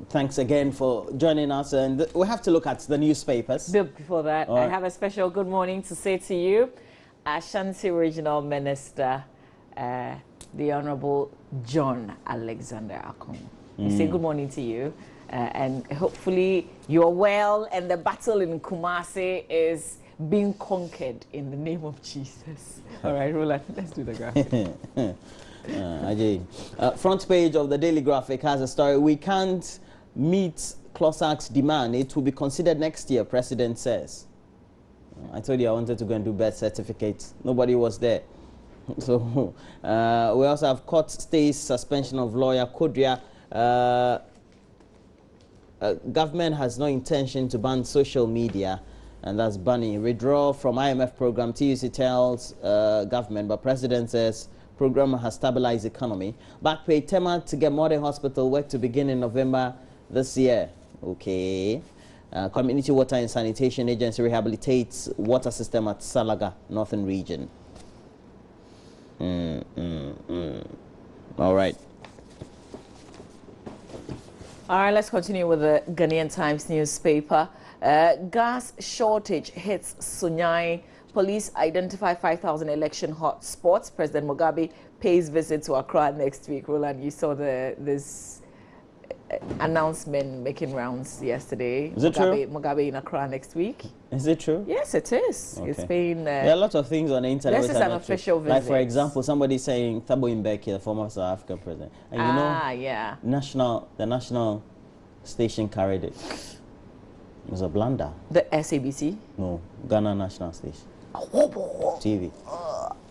thanks again for joining us. And we have to look at the newspapers. Before that, I have a special good morning to say to you. Ashanti Regional Minister, the Honorable John Alexander Akon. I say good morning to you. And hopefully you're well and the battle in Kumasi is being conquered in the name of Jesus. All right, Roland, let's do the graphic. Ajay. Front page of the Daily Graphic has a story. We can't meet CLOSAC's demand. It will be considered next year, President says. I told you I wanted to go and do birth certificates. Nobody was there. So we also have court stays suspension of lawyer Kodria. Government has no intention to ban social media, and that's banning. Withdraw from IMF program, TUC tells government, but president says program has stabilized economy. Backpay Tema to get modern hospital work to begin in November this year. Okay. Community Water and Sanitation Agency rehabilitates water system at Salaga, Northern Region. All right. All right, let's continue with the Ghanaian Times newspaper. Gas shortage hits Sunyani. Police identify 5,000 election hotspots. President Mugabe pays visit to Accra next week. Roland, you saw this announcement making rounds yesterday. Is it true? Mugabe in Accra next week. Is it true? Yes, it is. Okay. It's been... there are a lot of things on the internet. This is an official visit. Like, for example, somebody saying Thabo Mbeki, the former South African president. And you know, yeah. the national station carried it. It was a blunder. The SABC? No, Ghana National Station. TV.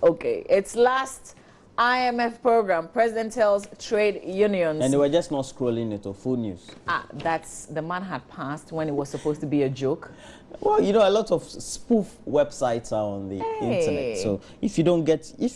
Okay, it's last IMF program. President tells trade unions. And they were just not scrolling it or full news. That's the man had passed when it was supposed to be a joke. Well, you know, a lot of spoof websites are on the internet. So if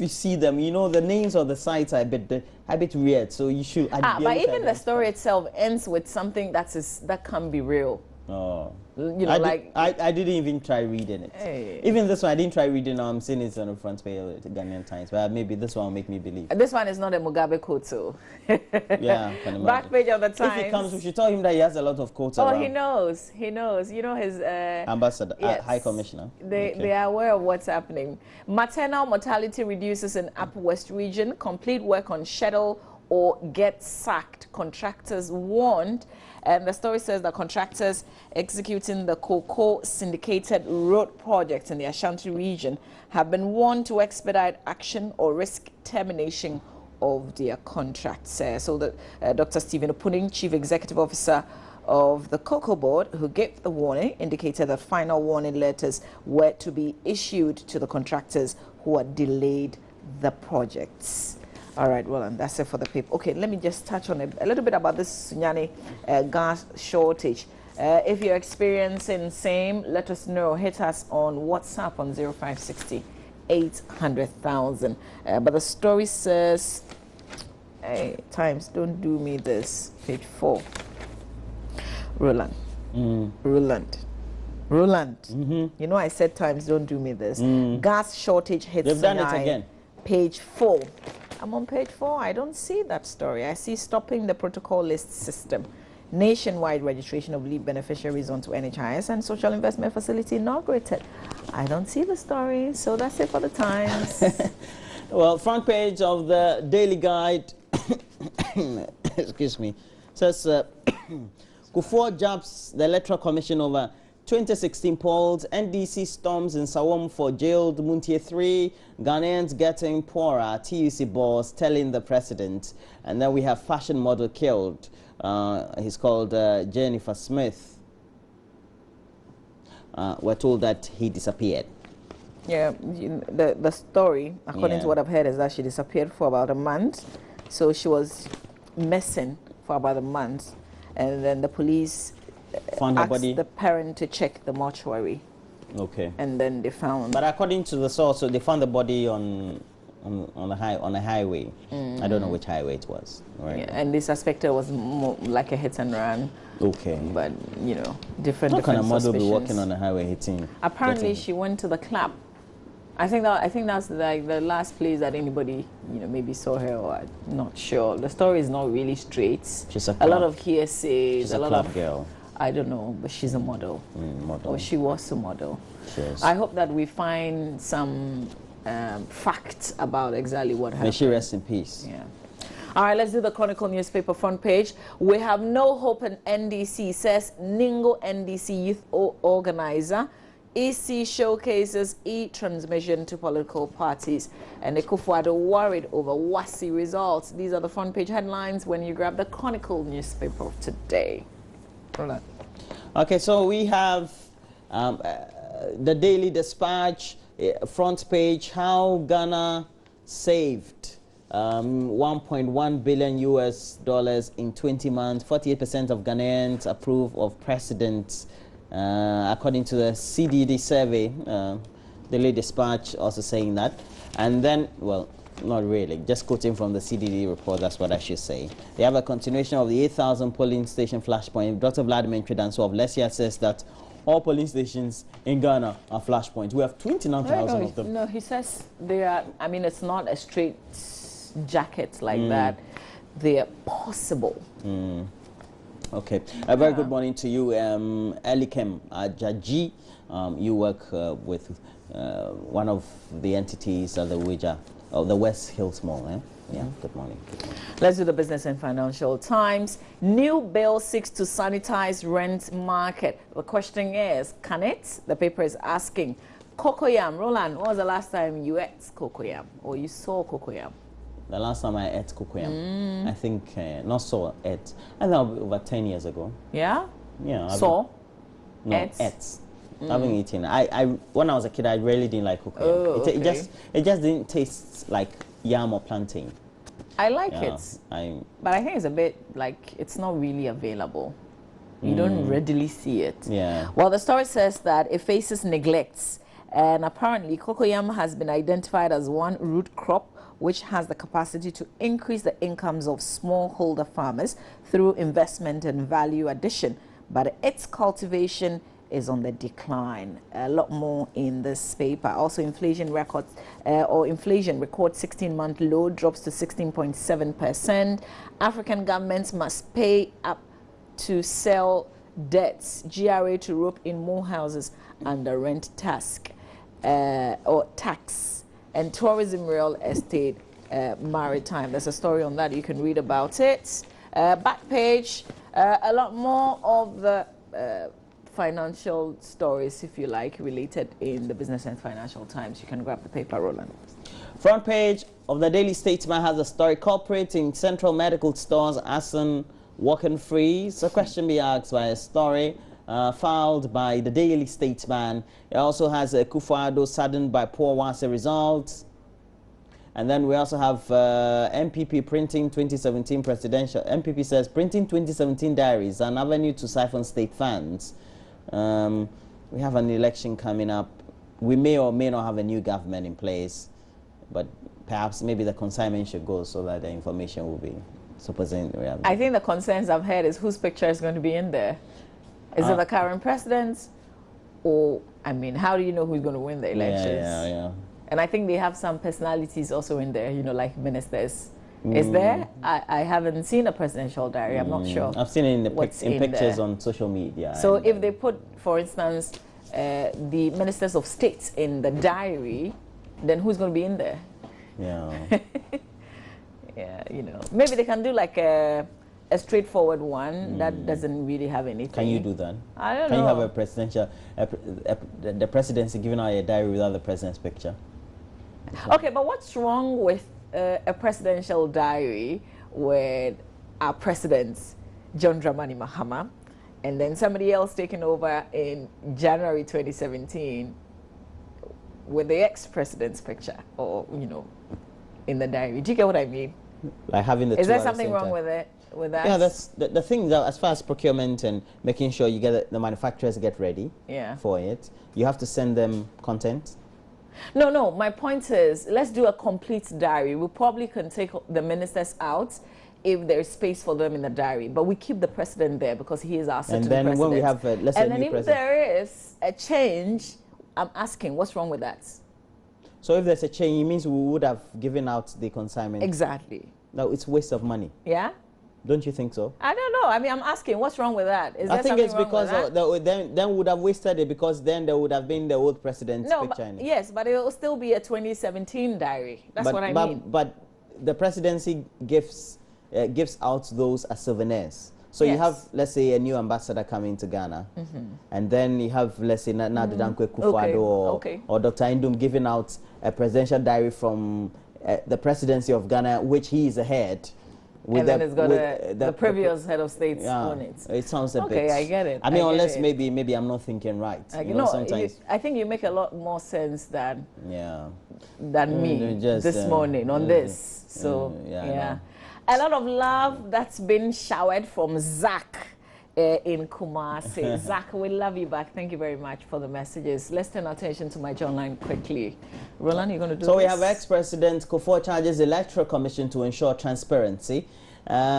you see them, you know, the names of the sites are a bit weird. So you should. But even the story itself ends with something that can be real. Oh. You know, I didn't even try reading it. Hey. Even this one, I didn't try reading. Now I'm seeing it on the front page of the Ghanaian Times. But maybe this one will make me believe. This one is not a Mugabe quote, so. Yeah, Back page of the Times. If he comes, we should tell him that he has a lot of quotes around. He knows. He knows. You know his ambassador, yes. High Commissioner. They are aware of what's happening. Maternal mortality reduces in Upper West region. Complete work on schedule or get sacked. Contractors warned. And the story says that contractors executing the Cocoa syndicated road project in the Ashanti region have been warned to expedite action or risk termination of their contracts. So Dr. Stephen Opuning, Chief Executive Officer of the Cocoa Board, who gave the warning, indicated that final warning letters were to be issued to the contractors who had delayed the projects. All right, well, and that's it for the paper. Okay, let me just touch on a little bit about this Sunyani gas shortage. If you're experiencing same, let us know. Hit us on WhatsApp on 0560 800,000. But the story says, hey, Times, don't do me this. Page 4. Roland. Roland. You know I said Times, don't do me this. Gas shortage hits They've done it again. Page 4. I'm on page 4. I don't see that story. I see stopping the protocol list system. Nationwide registration of leave beneficiaries onto NHIS and social investment facility inaugurated. I don't see the story, so that's it for the Times. Well, front page of the Daily Guide, excuse me, says Kufuor jabs the Electoral Commission over 2016 polls. NDC storms in Sawam for jailed Muntie 3. Ghanaians getting poorer. TUC boss telling the president. And then we have fashion model killed. He's called Jennifer Smith. We're told that he disappeared. Yeah, the story, according to what I've heard, is that she disappeared for about a month. So she was missing for about a month. And then the police found her body. The parent to check the mortuary. Okay. And then they found. But according to the source, so they found the body on a highway. I don't know which highway it was. Right. Yeah, and they suspected it was more like a hit and run. Okay. But you know, different. What kind of model suspicions. be walking on the highway hitting? Apparently, she went to the club I think that's like the last place that anybody, maybe saw her, or I'm not sure. The story is not really straight. She's a lot of hearsays. She's a lot club of girl. I don't know, but she's a model. Model. Or she was a model. She is. I hope that we find some facts about exactly what happened. May she rest in peace. Yeah. All right, let's do the Chronicle newspaper front page. We have no hope in NDC, says Ningo NDC youth organizer. EC showcases e-transmission to political parties. And the Kufuor worried over WASSCE results. These are the front page headlines when you grab the Chronicle newspaper of today. Okay, so we have the Daily Dispatch front page, how Ghana saved 1.1 billion US dollars in 20 months. 48% of Ghanaians approve of presidents, according to the CDD survey. Daily Dispatch also saying that. And then, well, not really, just quoting from the CDD report, that's what I should say. They have a continuation of the 8,000 polling station flashpoint. Dr. Vladimir Tridanso of Lesia says that all polling stations in Ghana are flashpoints. We have 29,000 of them. No, he says they are, I mean, it's not a straight jacket like that. They are possible. Okay. A very good morning to you, Elikem Jaji. You work with one of the entities of the Ouija, of the West Hills Mall. Yeah, good morning. Good morning. Let's do the Business and Financial Times. New bill seeks to sanitize rent market. The question is, can it? The paper is asking. Cocoyam, Roland, when was the last time you ate cocoyam or you saw cocoyam? The last time I ate cocoyam, I think, not saw, ate. I think over 10 years ago. Yeah? Yeah. Saw? No, ate? I haven't eaten. When I was a kid, I really didn't like cocoyam. Oh, okay. It just didn't taste like yam or plantain. I like Yeah, it, but I think it's a bit like it's not really available. You don't readily see it. Yeah. Well, the story says that it faces neglects, and apparently cocoyam has been identified as one root crop which has the capacity to increase the incomes of smallholder farmers through investment and value addition, but its cultivation is on the decline. A lot more in this paper. Also, inflation records, inflation records 16-month low, drops to 16.7%. African governments must pay up to sell debts. GRA to rope in more houses under rent tax. And tourism, real estate, maritime. There's a story on that. You can read about it. Back page, a lot more of the financial stories, if you like, related in the Business and Financial Times. You can grab the paper, Roland. Front page of the Daily Statesman has a story. Corporate in central medical stores, ASEAN walking free. So question be asked by a story filed by the Daily Statesman. It also has Kufuor saddened by poor WASSCE results. And then we also have MPP printing 2017 presidential. MPP says printing 2017 diaries, an avenue to siphon state funds. We have an election coming up. We may or may not have a new government in place, but perhaps maybe the consignment should go so that the information will be supposing. I think the concerns I've heard is whose picture is going to be in there. Is it the current president? Or, I mean, how do you know who's going to win the elections? Yeah. And I think they have some personalities also in there, like ministers. Is there? I haven't seen a presidential diary. I'm not sure. I've seen it in pictures there on social media. So if they put, for instance, the ministers of state in the diary, then who's going to be in there? Yeah. Yeah, maybe they can do like a straightforward one that doesn't really have anything. Can you do that? I don't know. Can you have a presidential, the presidency giving out a diary without the president's picture? Okay, but what's wrong with a presidential diary with our presidents, John Dramani Mahama, and then somebody else taking over in January 2017 with the ex-president's picture, or in the diary? Do you get what I mean? Like having the Is two there at the something same wrong time. with it? With that? Yeah, that's the thing. That as far as procurement and making sure you get the manufacturers get ready for it, you have to send them content. No, my point is, let's do a complete diary. We probably can take the ministers out if there's space for them in the diary, but we keep the president there because he is our sitting president. And then when we have, let's say, and then if there is a change, I'm asking, what's wrong with that? So if there's a change, it means we would have given out the consignment. Exactly. No, it's waste of money. Yeah? Don't you think so? I don't know. I mean, I'm asking, what's wrong with that? Is I there think something it's wrong because with that? then we would have wasted it, because then there would have been the old president's No, picture in but, it. yes, but it will still be a 2017 diary. That's what I mean. But the presidency gives out those as souvenirs. So you Yes. have, let's say, a new ambassador coming to Ghana, and then you have, let's say, Nana Dankwe Akufo-Addo or Dr. Indum giving out a presidential diary from the presidency of Ghana, which he is a head. And then it's got the previous head of state on it. It sounds a bit. Okay, I get it. I mean, I get unless it. maybe I'm not thinking right. You know, sometimes. I think you make a lot more sense than Yeah. me Just, this morning on this. So yeah. A lot of love that's been showered from Zach in Kumasi. Zach, we love you back. Thank you very much for the messages. Let's turn our attention to my John line quickly. Roland, you're going to do So this? we have ex-president Kufuor charges the Electoral Commission to ensure transparency.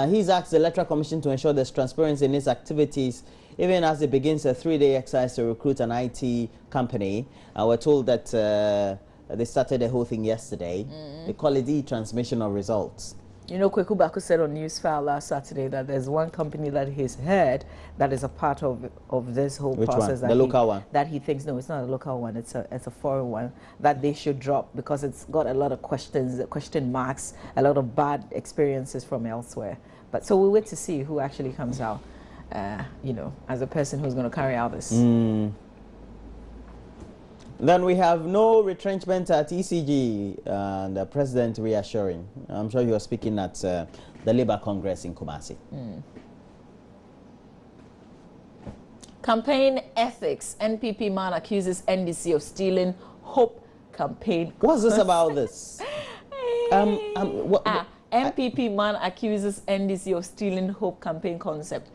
He's asked the Electoral Commission to ensure there's transparency in its activities, even as it begins a 3-day exercise to recruit an IT company. We're told that they started the whole thing yesterday. They call it e-transmission of results. You know, Kweku Baku said on Newsfile last Saturday that there's one company that he's heard that is a part of this whole Which process. one? The local one? That he thinks, no, it's not a local one, it's a foreign one, that they should drop because it's got a lot of question marks, a lot of bad experiences from elsewhere. But so we'll wait to see who actually comes out, you know, as a person who's going to carry out this. Then we have no retrenchment at ECG, and the president reassuring. I'm sure you are speaking at the Labour Congress in Kumasi. Campaign ethics. NPP man accuses NDC of stealing Hope campaign. What's this about this? NPP man accuses NDC of stealing Hope campaign concept.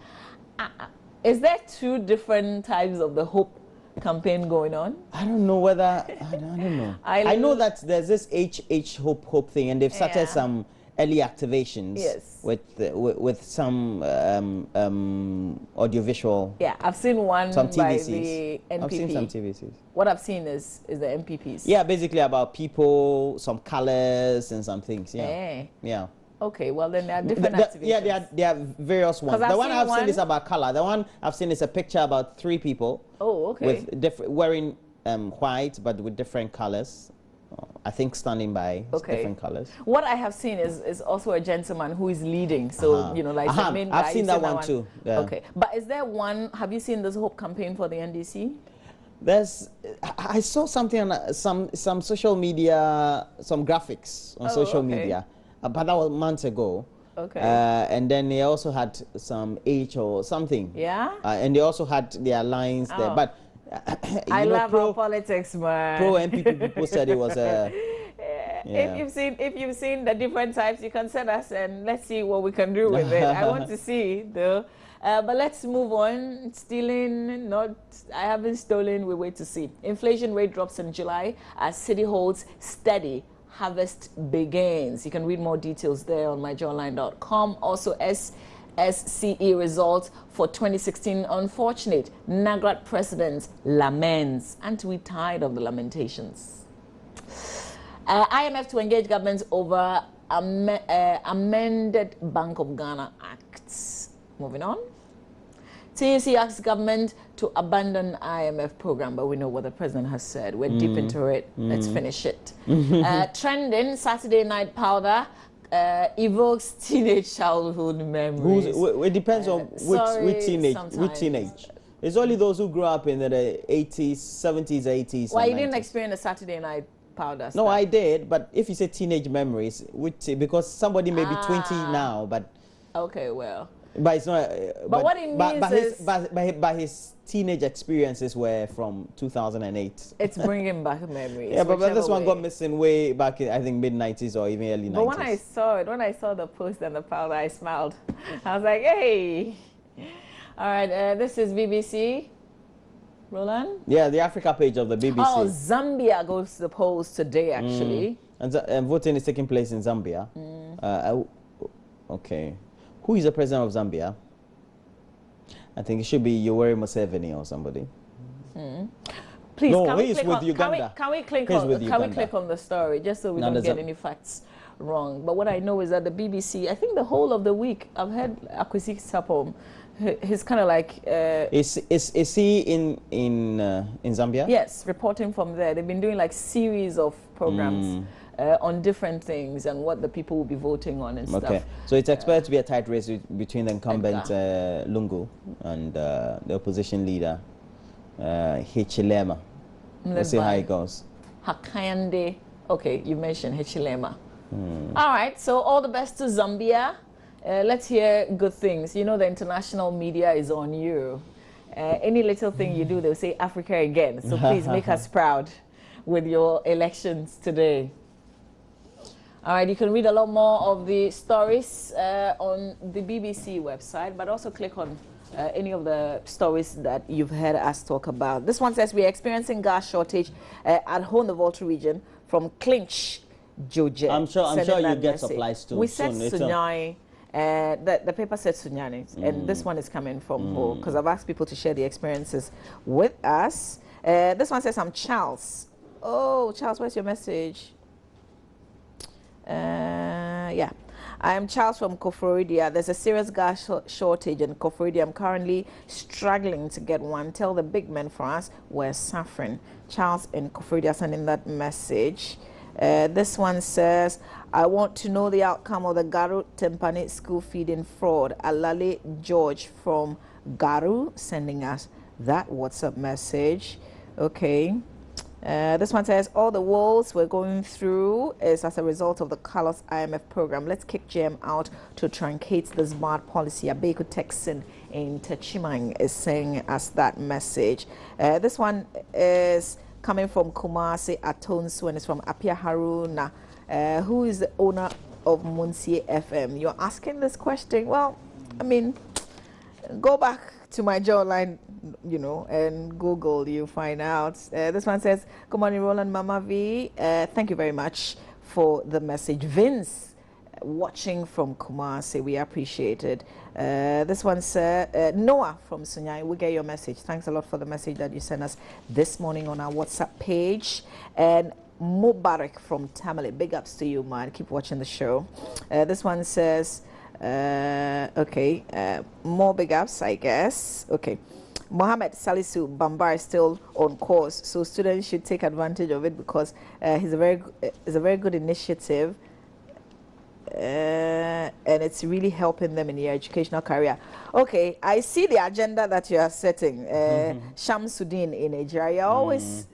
Is there two different types of the Hope campaign going on? I don't know whether I don't know. I know that there's this HH Hope thing, and they've started some early activations with some audiovisual. Yeah, I've seen one some by TVCs. the NPP. I've seen some TVCs. What I've seen is the MPPs. Yeah, basically about people, some colors and some things. Yeah. Yeah. Okay, well then there are different activities. Yeah, there are various ones. The one I've seen is about color. The one I've seen is a picture about 3 people. Oh, okay. With different wearing white but with different colors. I think standing by different colors. What I have seen is also a gentleman who is leading. So you know, like the main guy. I've seen that one too. Yeah. Okay, but is there one? Have you seen this Hope campaign for the NDC? I saw something on some social media, some graphics on social media. But that was months ago. Okay. And then they also had some H or something. Yeah. And they also had their lines there. But I love our politics, man. Pro NPP people said it was a. If you've seen the different types, you can send us and let's see what we can do with it. I want to see though. But let's move on. Stealing, I haven't stolen. We wait to see. Inflation rate drops in July as city holds steady. Harvest begins. You can read more details there on myjournline.com. Also, SSCE results for 2016 unfortunate. Nagrat president laments. Aren't we tired of the lamentations? IMF to engage governments over amended Bank of Ghana Act. Moving on. TUC asks government to abandon IMF program, but we know what the president has said. We're deep into it. Let's finish it. Trending, Saturday night powder evokes teenage childhood memories. It depends on which teenage. It's only those who grew up in the 80s, 70s, 80s. Why, you didn't experience the Saturday night powder stuff? No, I did, but if you say teenage memories, because somebody may be 20 now, but... Okay, well... But it's not. But what it means is, but his teenage experiences were from 2008. It's bringing back memories. Yeah, but this one got missing way back in, I think, mid-90s or even early 90s. But when I saw it, when I saw the post and the powder, I smiled. I was like, hey. All right, this is BBC. Roland? Yeah, the Africa page of the BBC. Oh, Zambia goes to the polls today, actually. And voting is taking place in Zambia. Okay. Who is the president of Zambia? I think it should be Yoweri Museveni or somebody. Please, No, can we he's click with on, Uganda. Can we click He's on? with Can we Uganda. click on the story just so we No, don't there's get a- any facts wrong? But what I know is that the BBC, I think the whole of the week, I've heard Akwesi Sapom. He's kind of like Is he in Zambia? yes, reporting from there. They've been doing like series of programs on different things and what the people will be voting on and Okay, stuff. so it's expected to be a tight race between the incumbent Lungu and the opposition leader Hichilema. We'll see how it goes. Hakande. Okay, you mentioned Hichilema. All right, so all the best to Zambia. Let's hear good things. You know the international media is on you. Any little thing you do, they'll say Africa again. So please make us proud with your elections today. All right, you can read a lot more of the stories on the BBC website, but also click on any of the stories that you've heard us talk about. This one says we're experiencing gas shortage at home, the Volta region, from Clinch, Georgia. I'm sure you get supplies too. We said soon. Sunyani. The paper said Sunyani, and this one is coming from Ho, because I've asked people to share the experiences with us. This one says, I'm Charles. Oh, Charles, where's your message? Yeah. I'm Charles from Koforidia. There's a serious gas shortage in Koforidia. I'm currently struggling to get one. Tell the big men for us we're suffering. Charles in Koforidia sending that message. This one says, I want to know the outcome of the Garu Tempane school feeding fraud. Alale George from Garu sending us that WhatsApp message. Okay. This one says, all the woes we're going through is as a result of the Carlos IMF program. Let's kick GM out to truncate this bad policy. Abeku Texan in Techimang is saying us that message. This one is coming from Kumasi Atonsu and it's from Apia Haruna, who is the owner of Munsie FM. You're asking this question. Well, I mean, go back to my jawline, you know, and Google, you find out. This one says, good morning, Roland Mama V. Thank you very much for the message. Vince, watching from Kumasi, we appreciate it. This one says, Noah from Sunyai, we get your message. Thanks a lot for the message that you sent us this morning on our WhatsApp page. And Mubarak from Tamale, big ups to you, man. Keep watching the show. This one says, more big ups, I guess. Okay. Mohammed Salisu Bambar is still on course, so students should take advantage of it because it's a very good initiative, and it's really helping them in their educational career. Okay, I see the agenda that you are setting. Shamsuddin in Nigeria, you're always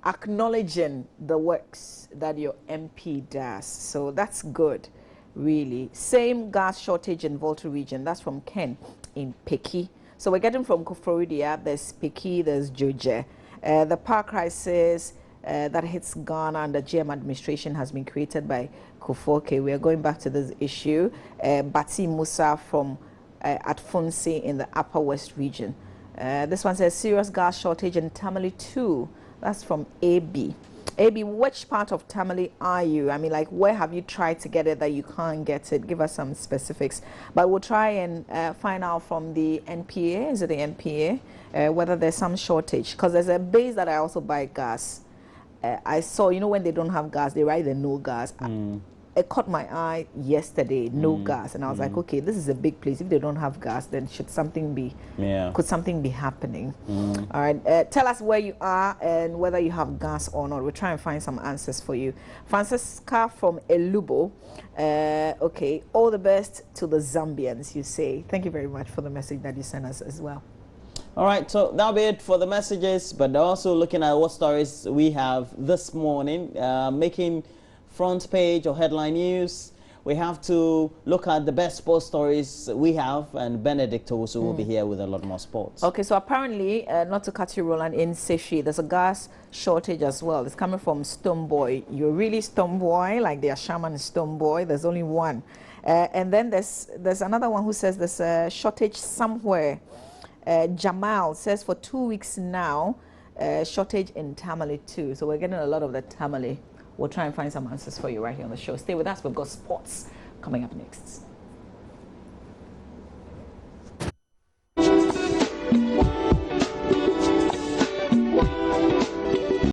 acknowledging the works that your MP does, so that's good. Really. Same gas shortage in Volta region. That's from Ken in Peki. So we're getting from Koforidia, there's Peki, there's Joje. The power crisis that hits Ghana under GM administration has been created by Kofoke. We are going back to this issue. Bati Musa from Atfonsi in the Upper West region. This one says serious gas shortage in Tamale 2. That's from AB. AB, which part of Tamale are you? I mean, like, where have you tried to get it that you can't get it? Give us some specifics. But we'll try and find out from the NPA, is it the NPA, whether there's some shortage. Because there's a base that I also buy gas. I saw, you know, when they don't have gas, they write the no gas. It caught my eye yesterday, no gas. And I was like, okay, this is a big place. If they don't have gas, then should something be, could something be happening? All right, tell us where you are and whether you have gas or not. We'll try and find some answers for you. Francisca from Elubo, okay, all the best to the Zambians, you say. Thank you very much for the message that you sent us as well. All right, so that'll be it for the messages, but also looking at what stories we have this morning, making front page or headline news. We have to look at the best sports stories we have, and Benedict also will be here with a lot more sports. Okay, so apparently, not to cut you, Roland, in Seshi, there's a gas shortage as well. It's coming from Stoneboy. You're really Stoneboy, like the Ashaman Stoneboy. There's only one. And then there's another one who says there's a shortage somewhere. Jamal says for 2 weeks now, shortage in Tamale too. So we're getting a lot of the Tamale. We'll try and find some answers for you right here on the show. Stay with us. We've got sports coming up next.